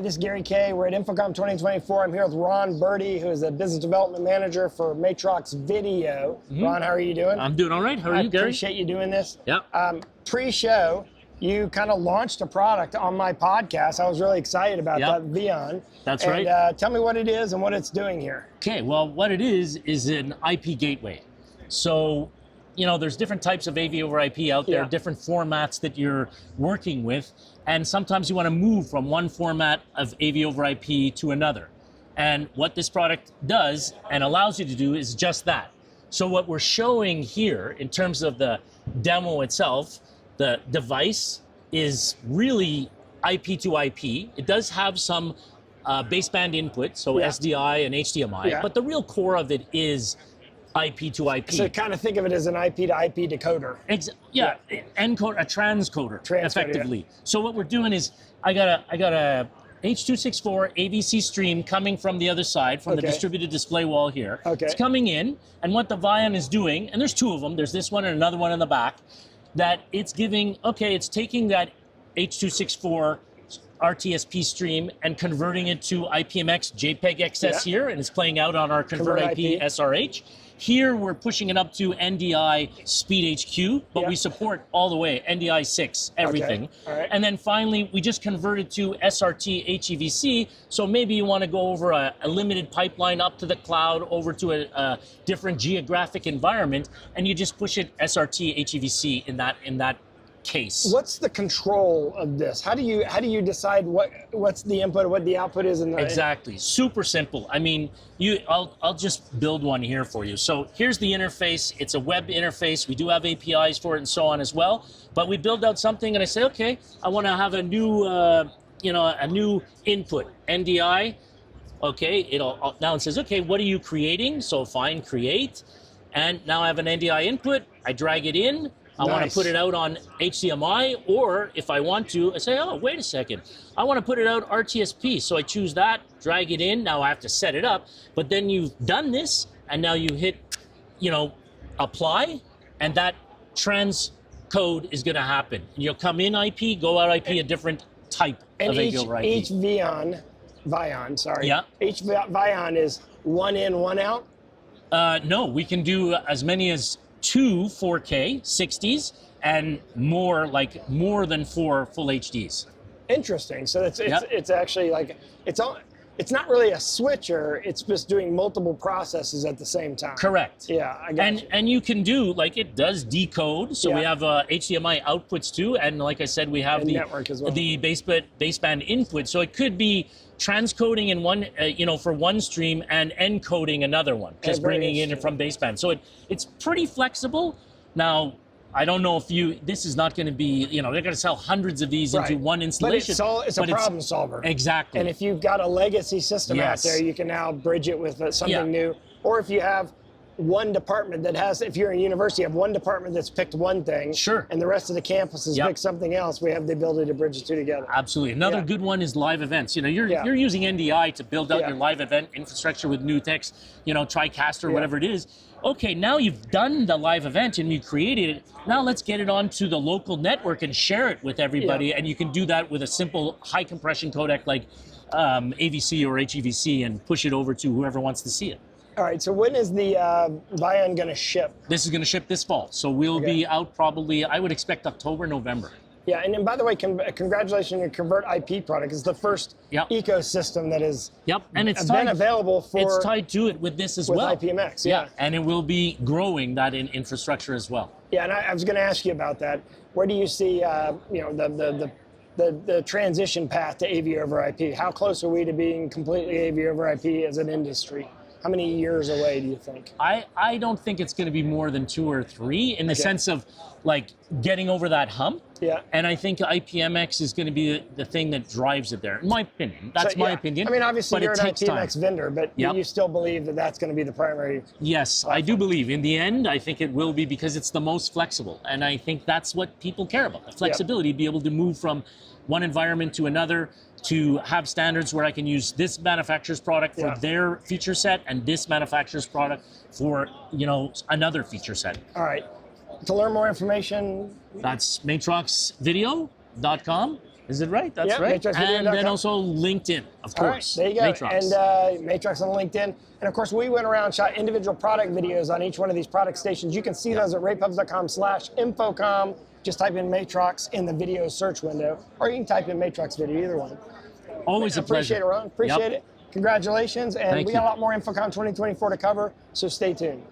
this is Gary Kayye. We're at InfoComm 2024. I'm here with Ron Berty, who is the Business Development Manager for Matrox Video. Ron, how are you doing? I'm doing all right. How are you, Gary? I appreciate you doing this. Yeah. Pre-show, you kind of launched a product on my podcast. I was really excited about that, Vion. That's right. Tell me what it is and what it's doing here. Okay, well, what it is an IP gateway. So, you know, there's different types of AV over IP out there, different formats that you're working with, and sometimes you want to move from one format of AV over IP to another. And what this product does and allows you to do is just that. So what we're showing here in terms of the demo itself, the device is really IP to IP. It does have some baseband input, so SDI and HDMI, but the real core of it is IP to IP. So kind of think of it as an IP to IP decoder. Encode, a transcoder, effectively. So what we're doing is I got a H.264 AVC stream coming from the other side, from the distributed display wall here. It's coming in, and what the Vion is doing, and there's two of them, there's this one and another one in the back, that it's giving, it's taking that H.264 RTSP stream and converting it to IPMX JPEG XS here, and it's playing out on our Convert IP SRH. Here we're pushing it up to NDI Speed HQ, but we support all the way NDI 6, everything. And then finally, we just converted to SRT HEVC, so maybe you want to go over a limited pipeline up to the cloud, over to a different geographic environment, and you just push it SRT HEVC in that case. What's the control of this? How do you decide what's the input, what the output is? Exactly. Super simple. I mean, I'll just build one here for you. So here's the interface. It's a web interface. We do have APIs for it and so on as well. But we build out something, and I say, okay, I want to have a new, a new input, NDI. Okay, now it says, okay, what are you creating? So fine, create, and now I have an NDI input. I drag it in. I want to put it out on HDMI, or if I want to, I say, oh, wait a second, I want to put it out RTSP. So I choose that, drag it in. Now I have to set it up, but then you've done this, and now you hit, apply, and that transcode is going to happen. You'll come in IP, go out IP, a different type of AV over IP. Each Vion, each Vion is one in, one out? No, we can do as many as 2 4K 60s and more than 4 full HDs. Interesting. So it's actually like it's not really a switcher. It's just doing multiple processes at the same time. Correct. Yeah, I got you. And you can do it does decode. So we have HDMI outputs too, and like I said, we have the network as well. The baseband input. So it could be transcoding in one, for one stream and encoding another one, just bringing in from baseband. So it's pretty flexible. Now, I don't know if this is not going to be, they're going to sell hundreds of these into one installation. But it's a problem solver. Exactly. And if you've got a legacy system out there, you can now bridge it with something new. Or if you have one department that has, if you're in a university, you have one department that's picked one thing, and the rest of the campus has picked something else, we have the ability to bridge the two together. Absolutely. Another good one is live events. You're using NDI to build out your live event infrastructure with Nutex, TriCaster, whatever it is. Okay, now you've done the live event and you created it. Now let's get it onto the local network and share it with everybody. And you can do that with a simple high compression codec like AVC or HEVC and push it over to whoever wants to see it. All right, so when is the Vion going to ship? This is going to ship this fall. So we'll be out probably, I would expect October, November. Yeah, and then by the way, congratulations on your Convert IP product. It's the first ecosystem that is and it's been available for. It's tied to it with this as well. With IPMX, and it will be growing that in infrastructure as well. Yeah, and I was going to ask you about that. Where do you see, the transition path to AV over IP? How close are we to being completely AV over IP as an industry? How many years away do you think? I don't think it's going to be more than 2 or 3 in the sense of getting over that hump. Yeah. And I think IPMX is going to be the thing that drives it there, in my opinion. That's my opinion. I mean, obviously you're an IPMX vendor, but you still believe that that's going to be the primary Yes, platform. I do believe. In the end, I think it will be because it's the most flexible. And I think that's what people care about, the flexibility, be able to move from one environment to another, to have standards where I can use this manufacturer's product for their feature set and this manufacturer's product for, another feature set. All right. To learn more information, that's matroxvideo.com. Is it right? That's yep, right. MatroxVideo.com. And then also LinkedIn, of course. All right, there you go. Matrox. And Matrox on LinkedIn. And of course, we went around, shot individual product videos on each one of these product stations. You can see those at rapubs.com/InfoComm. Just type in Matrox in the video search window, or you can type in Matrox Video, either one. Always a pleasure. Appreciate it, Ron. Appreciate it. Congratulations. And Thank we you. got a lot more InfoComm 2024 to cover, so stay tuned.